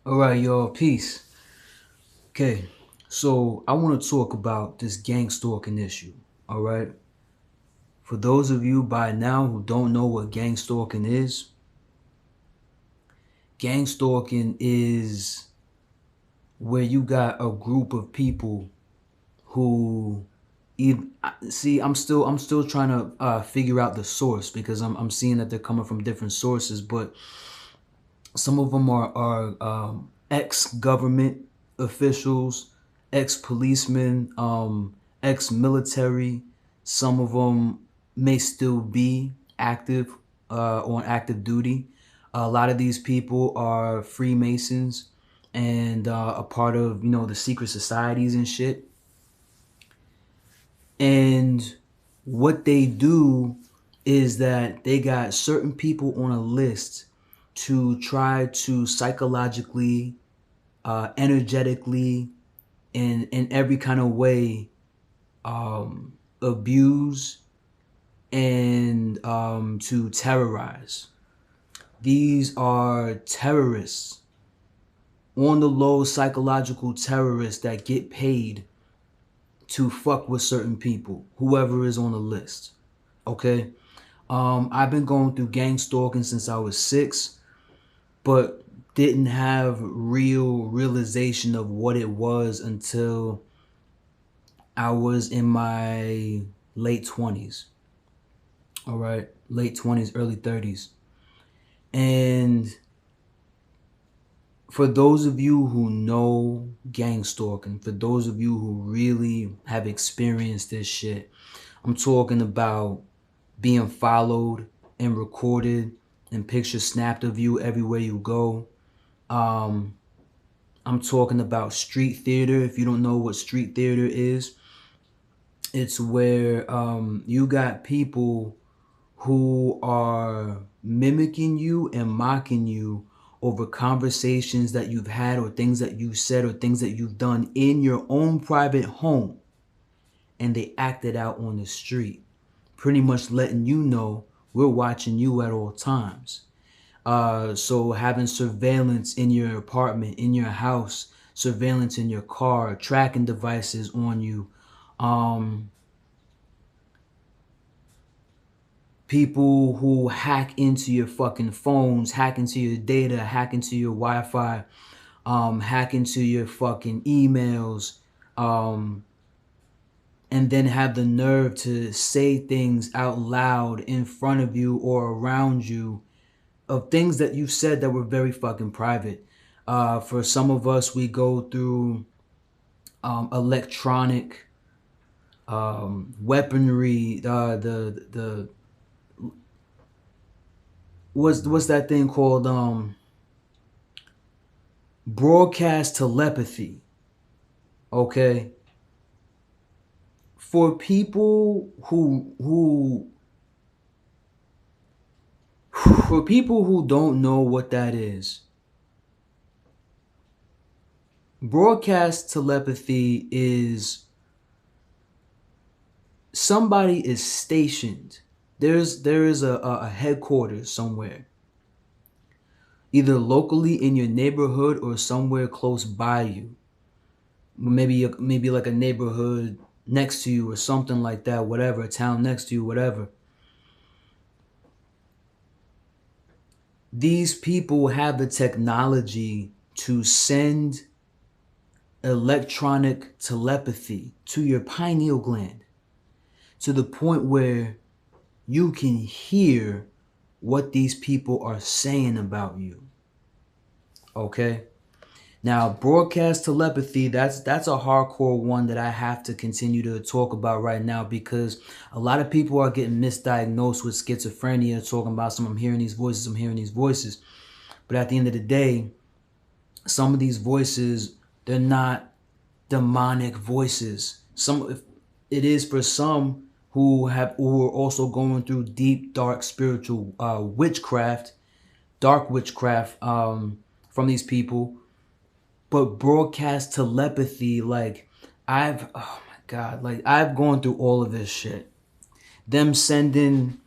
All right, y'all. Peace. Okay, so I want to talk about this gang stalking issue. All right. For those of you by now who don't know what gang stalking is where you got a group of people who see. I'm still trying to figure out the source because I'm seeing that they're coming from different sources, but some of them are ex-government officials, ex-policemen, ex-military. Some of them may still be active on active duty. A lot of these people are Freemasons and a part of the secret societies and shit. And what they do is that they got certain people on a list to try to psychologically, energetically, and in every kind of way abuse and to terrorize. These are terrorists, on the low psychological terrorists that get paid to fuck with certain people, whoever is on the list. Okay? I've been going through gang stalking since I was 6, but didn't have real realization of what it was until I was in my late 20s. All right, late 20s, early 30s. And for those of you who know gang stalking, for those of you who really have experienced this shit, I'm talking about being followed and recorded and pictures snapped of you everywhere you go. Um, I'm talking about street theater. If you don't know what street theater is, it's where you got people who are mimicking you and mocking you over conversations that you've had or things that you've said or things that you've done in your own private home, and they act it out on the street, pretty much letting you know we're watching you at all times. So having surveillance in your apartment, in your house, surveillance in your car, tracking devices on you, um, people who hack into your fucking phones, hack into your data, hack into your Wi-Fi, hack into your fucking emails, um, and then have the nerve to say things out loud in front of you or around you of things that you've said that were very fucking private. For some of us, we go through electronic weaponry. The what's that thing called? Broadcast telepathy. Okay, for people who don't know what that is, broadcast telepathy is somebody is stationed. There is a headquarters somewhere, either locally in your neighborhood or somewhere close by you. Maybe like a neighborhood next to you or something like that, whatever, a town next to you, whatever. These people have the technology to send electronic telepathy to your pineal gland to the point where you can hear what these people are saying about you. Okay? Now, broadcast telepathy, that's a hardcore one that I have to continue to talk about right now because a lot of people are getting misdiagnosed with schizophrenia, talking about I'm hearing these voices, I'm hearing these voices. But at the end of the day, some of these voices, they're not demonic voices. It is for some who are also going through deep, dark spiritual witchcraft, dark witchcraft from these people. But broadcast telepathy, like oh my god, like I've gone through all of this shit. Them sending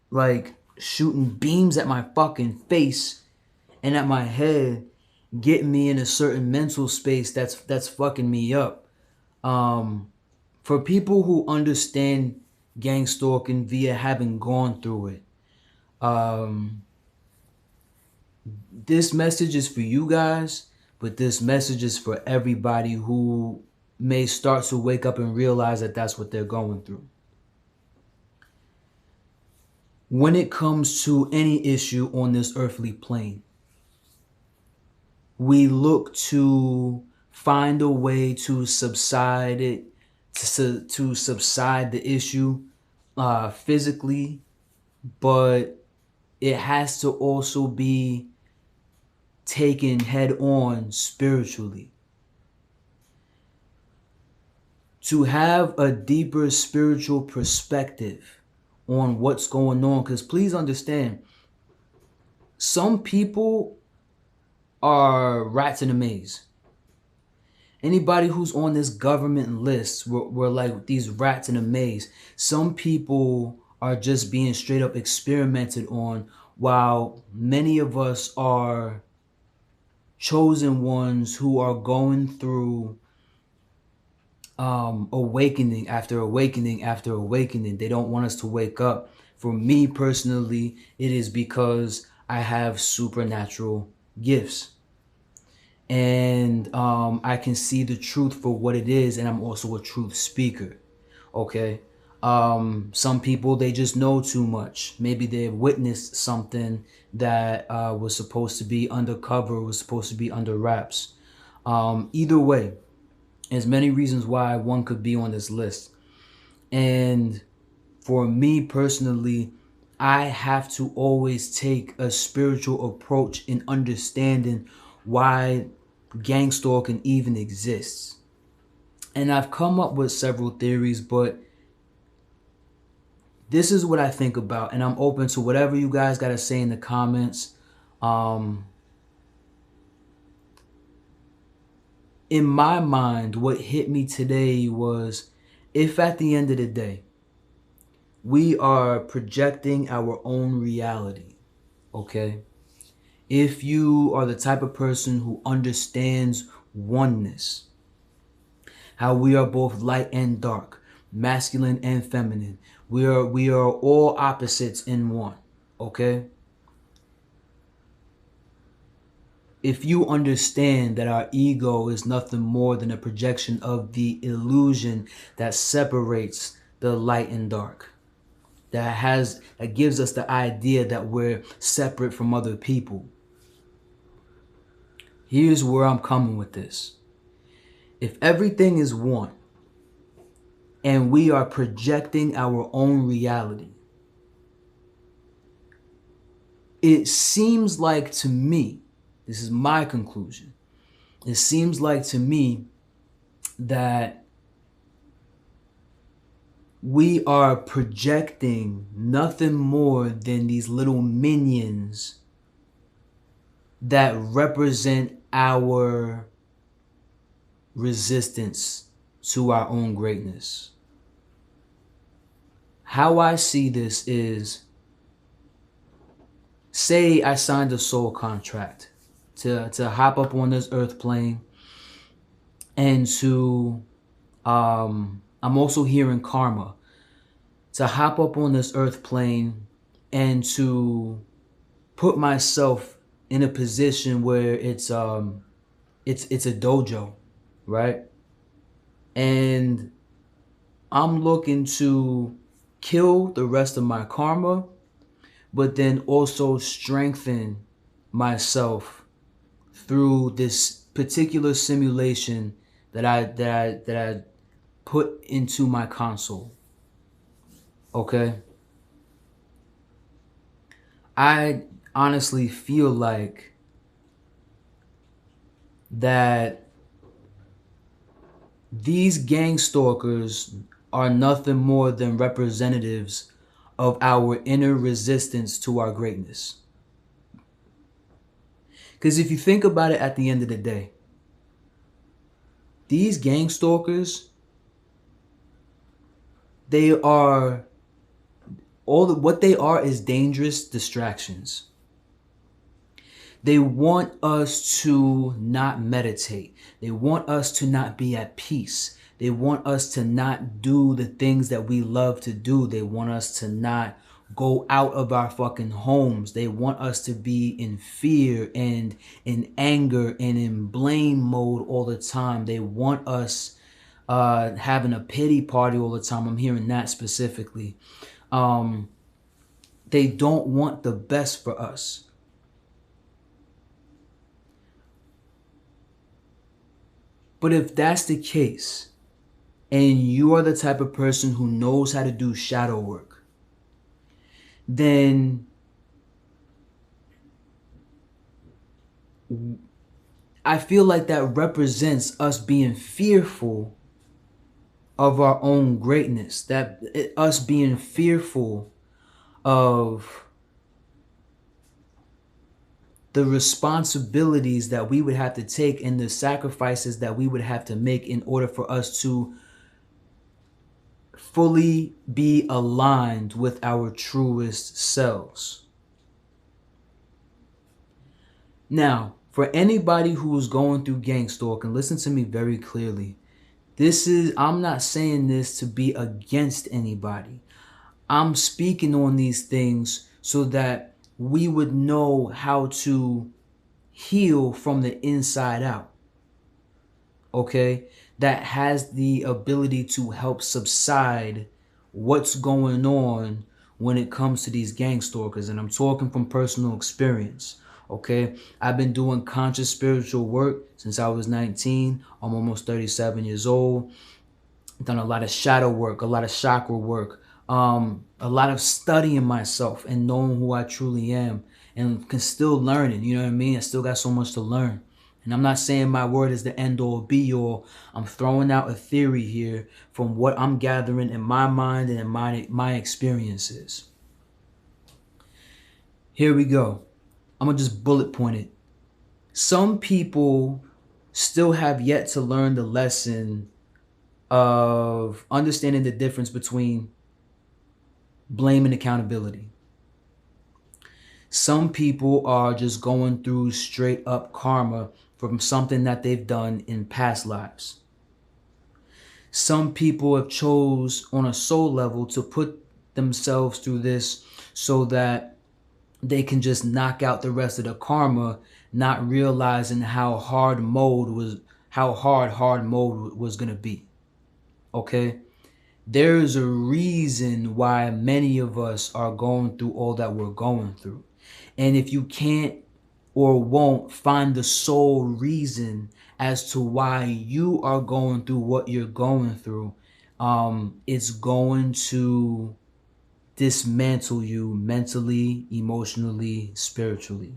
like shooting beams at my fucking face and at my head, getting me in a certain mental space that's fucking me up. For people who understand gang stalking via having gone through it, this message is for you guys, but this message is for everybody who may start to wake up and realize that that's what they're going through. When it comes to any issue on this earthly plane, we look to find a way to subside it, to subside the issue physically, but it has to also be taken head on spiritually. To have a deeper spiritual perspective on what's going on, because please understand, some people are rats in a maze. Anybody who's on this government list were like these rats in a maze. Some people are just being straight up experimented on, while many of us are chosen ones who are going through awakening after awakening after awakening. They don't want us to wake up. For me personally, it is because I have supernatural gifts. And I can see the truth for what it is, and I'm also a truth speaker. Okay. Some people, they just know too much. Maybe they've witnessed something that was supposed to be undercover, was supposed to be under wraps. Either way, there's many reasons why one could be on this list. And for me personally, I have to always take a spiritual approach in understanding why gang stalking even exists. And I've come up with several theories, but this is what I think about, and I'm open to whatever you guys got to say in the comments. In my mind, what hit me today was, if at the end of the day, we are projecting our own reality, okay? If you are the type of person who understands oneness, how we are both light and dark, masculine and feminine, we are all opposites in one, okay? If you understand that our ego is nothing more than a projection of the illusion that separates the light and dark, that gives us the idea that we're separate from other people. Here's where I'm coming with this. If everything is one and we are projecting our own reality, it seems like to me, this is my conclusion, it seems like to me that we are projecting nothing more than these little minions that represent our resistance to our own greatness. How I see this is, say I signed a soul contract to hop up on this earth plane, and to I'm also hearing karma, to hop up on this earth plane and to put myself in a position where it's a dojo, right? And I'm looking to kill the rest of my karma, but then also strengthen myself through this particular simulation that I put into my console. Okay? I honestly feel like that these gang stalkers are nothing more than representatives of our inner resistance to our greatness. Because if you think about it, at the end of the day, these gang stalkers, they are What they are is dangerous distractions. They want us to not meditate. They want us to not be at peace. They want us to not do the things that we love to do. They want us to not go out of our fucking homes. They want us to be in fear and in anger and in blame mode all the time. They want us having a pity party all the time. I'm hearing that specifically. They don't want the best for us. But if that's the case, and you are the type of person who knows how to do shadow work, then I feel like that represents us being fearful of our own greatness, that us being fearful of the responsibilities that we would have to take and the sacrifices that we would have to make in order for us to fully be aligned with our truest selves. Now, for anybody who's going through gangstalking, listen to me very clearly. I'm not saying this to be against anybody. I'm speaking on these things so that we would know how to heal from the inside out. Okay? That has the ability to help subside what's going on when it comes to these gang stalkers. And I'm talking from personal experience. Okay? I've been doing conscious spiritual work since I was 19. I'm almost 37 years old. I've done a lot of shadow work, a lot of chakra work, a lot of studying myself and knowing who I truly am, and can still learning. You know what I mean? I still got so much to learn. And I'm not saying my word is the end all be all. I'm throwing out a theory here from what I'm gathering in my mind and in my experiences. Here we go. I'm going to just bullet point it. Some people still have yet to learn the lesson of understanding the difference between blame and accountability. Some people are just going through straight up karma from something that they've done in past lives. Some people have chose on a soul level to put themselves through this so that they can just knock out the rest of the karma, not realizing how hard mode was going to be. Okay? There's a reason why many of us are going through all that we're going through. And if you can't or won't find the sole reason as to why you are going through what you're going through, it's going to dismantle you mentally, emotionally, spiritually.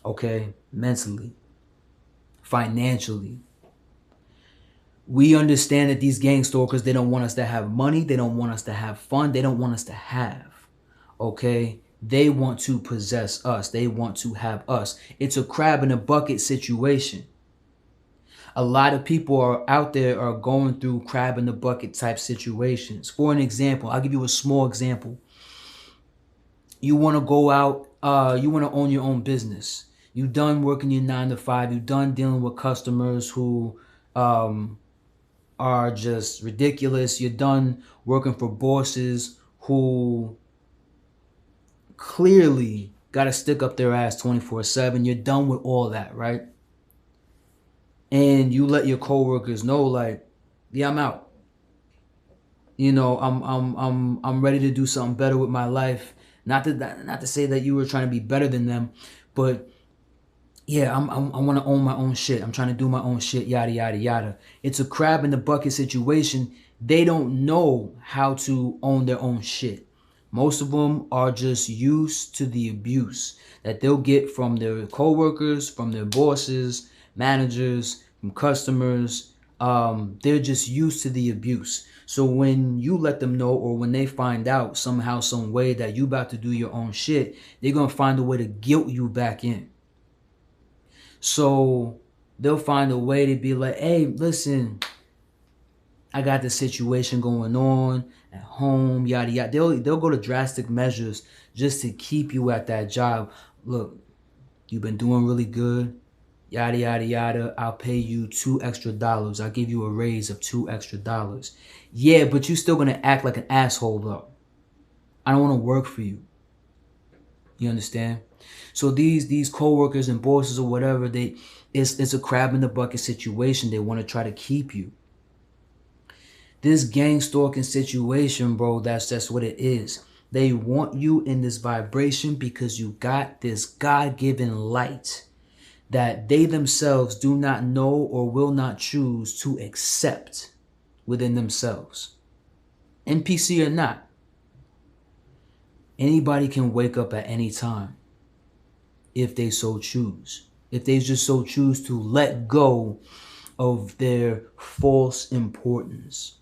Okay? Mentally, financially. We understand that these gang stalkers, they don't want us to have money. They don't want us to have fun. They don't want us to have. Okay? They want to possess us. They want to have us. It's a crab in a bucket situation. A lot of people are out there are going through crab in the bucket type situations. For an example, I'll give you a small example. You want to go out, you want to own your own business. You done working your 9 to 5. You done dealing with customers who are just ridiculous. You're done working for bosses who clearly got to stick up their ass 24/7. You're done with all that, right? And you let your coworkers know, like, yeah, I'm out. You know, I'm ready to do something better with my life. Not to say that you were trying to be better than them, but yeah, I want to own my own shit. I'm trying to do my own shit, yada, yada, yada. It's a crab in the bucket situation. They don't know how to own their own shit. Most of them are just used to the abuse that they'll get from their coworkers, from their bosses, managers, from customers. They're just used to the abuse. So when you let them know, or when they find out somehow, some way that you about to do your own shit, they're going to find a way to guilt you back in. So they'll find a way to be like, hey, listen, I got this situation going on at home, yada yada. They'll go to drastic measures just to keep you at that job. Look, you've been doing really good, yada yada yada. I'll pay you $2 extra. I'll give you a raise of $2 extra. Yeah, but you're still gonna act like an asshole though. I don't want to work for you. You understand? So these coworkers and bosses or whatever, it's a crab in the bucket situation. They want to try to keep you. This gang stalking situation, bro, that's what it is. They want you in this vibration because you got this God-given light that they themselves do not know or will not choose to accept within themselves. NPC or not, anybody can wake up at any time if they so choose. If they just so choose to let go of their false importance.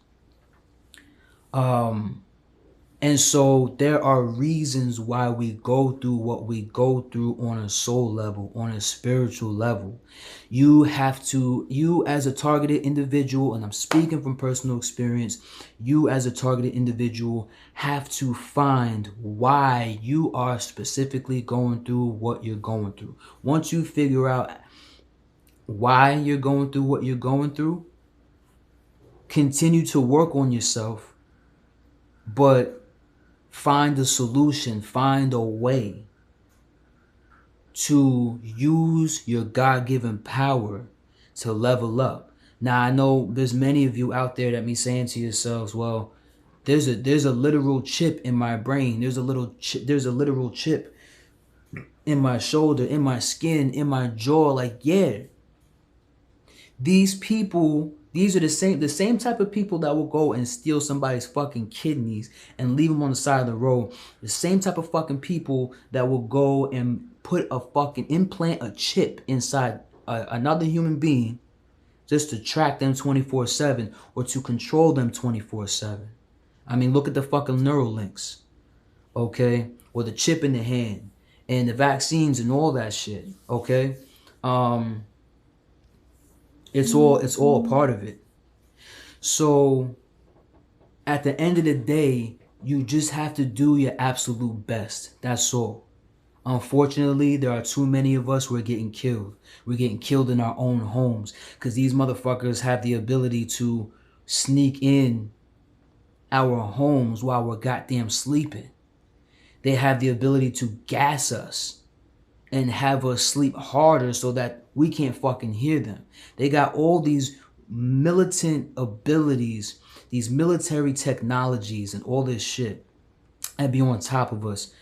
And so there are reasons why we go through what we go through on a soul level, on a spiritual level. You as a targeted individual, and I'm speaking from personal experience, you as a targeted individual have to find why you are specifically going through what you're going through. Once you figure out why you're going through what you're going through, continue to work on yourself, but find a solution, find a way to use your God-given power to level up. Now, I know there's many of you out there that be saying to yourselves, well, there's a literal chip in my brain. There's a literal chip in my shoulder, in my skin, in my jaw. Like, yeah. These are the same type of people that will go and steal somebody's fucking kidneys and leave them on the side of the road. The same type of fucking people that will go and implant a chip inside another human being just to track them 24/7 or to control them 24/7. I mean, look at the fucking Neuralinks, okay? Or the chip in the hand and the vaccines and all that shit, okay? It's all a part of it. So at the end of the day, you just have to do your absolute best. That's all. Unfortunately, there are too many of us who are getting killed. We're getting killed in our own homes because these motherfuckers have the ability to sneak in our homes while we're goddamn sleeping. They have the ability to gas us and have us sleep harder so that we can't fucking hear them. They got all these militant abilities, these military technologies and all this shit that be on top of us.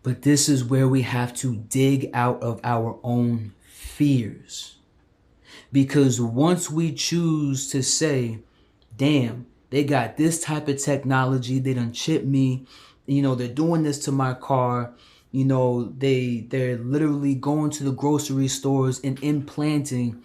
But this is where we have to dig out of our own fears. Because once we choose to say, damn, they got this type of technology, they done chip me, they're doing this to my car, they're literally going to the grocery stores and implanting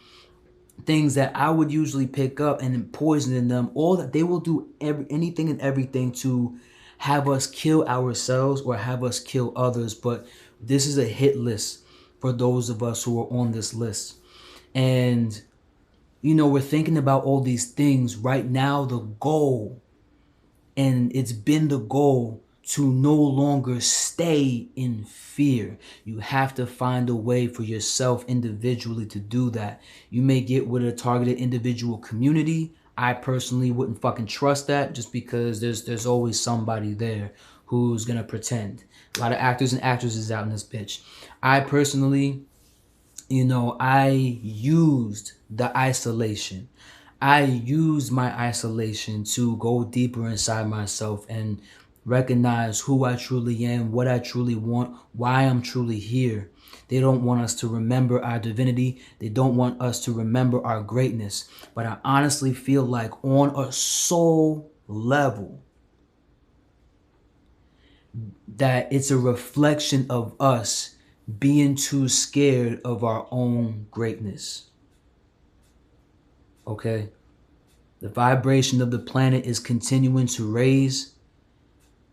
things that I would usually pick up and poisoning them. All that they will do anything and everything to have us kill ourselves or have us kill others. But this is a hit list for those of us who are on this list. And we're thinking about all these things right now. The goal, and it's been the goal, to no longer stay in fear. You have to find a way for yourself individually to do that. You may get with a targeted individual community. I personally wouldn't fucking trust that, just because there's always somebody there who's gonna pretend. A lot of actors and actresses out in this bitch. I personally, I used the isolation. I used my isolation to go deeper inside myself and recognize who I truly am, what I truly want, why I'm truly here. They don't want us to remember our divinity. They don't want us to remember our greatness. But I honestly feel like on a soul level, that it's a reflection of us being too scared of our own greatness. Okay? The vibration of the planet is continuing to raise.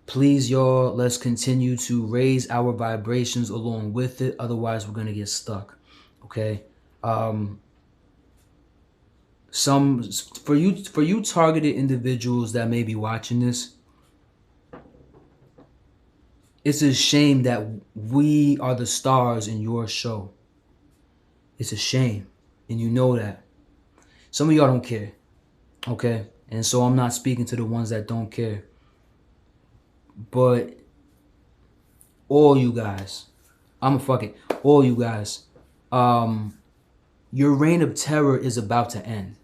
Please, y'all, let's continue to raise our vibrations along with it. Otherwise, we're going to get stuck. Okay? Some for you targeted individuals that may be watching this, it's a shame that we are the stars in your show. It's a shame. And you know that. Some of y'all don't care. Okay? And so I'm not speaking to the ones that don't care. But all you guys, all you guys, your reign of terror is about to end.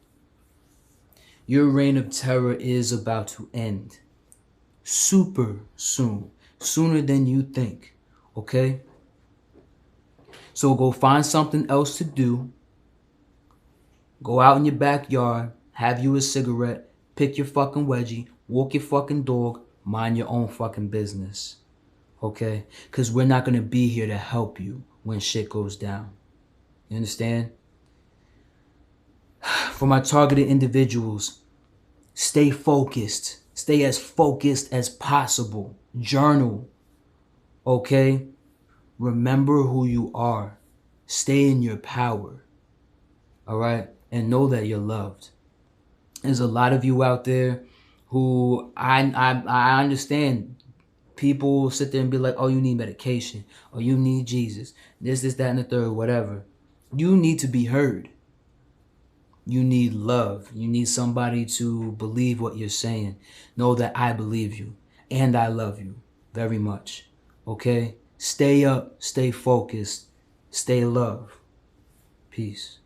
Your reign of terror is about to end. Super soon. Sooner than you think. Okay? So go find something else to do. Go out in your backyard, have you a cigarette, pick your fucking wedgie, walk your fucking dog, mind your own fucking business. Okay? Because we're not going to be here to help you when shit goes down. You understand? For my targeted individuals, stay focused. Stay as focused as possible. Journal. Okay? Remember who you are. Stay in your power. All right? And know that you're loved. There's a lot of you out there who I understand. People sit there and be like, oh, you need medication. Or you need Jesus. This, that, and the third, whatever. You need to be heard. You need love. You need somebody to believe what you're saying. Know that I believe you. And I love you very much. Okay? Stay up. Stay focused. Stay love. Peace.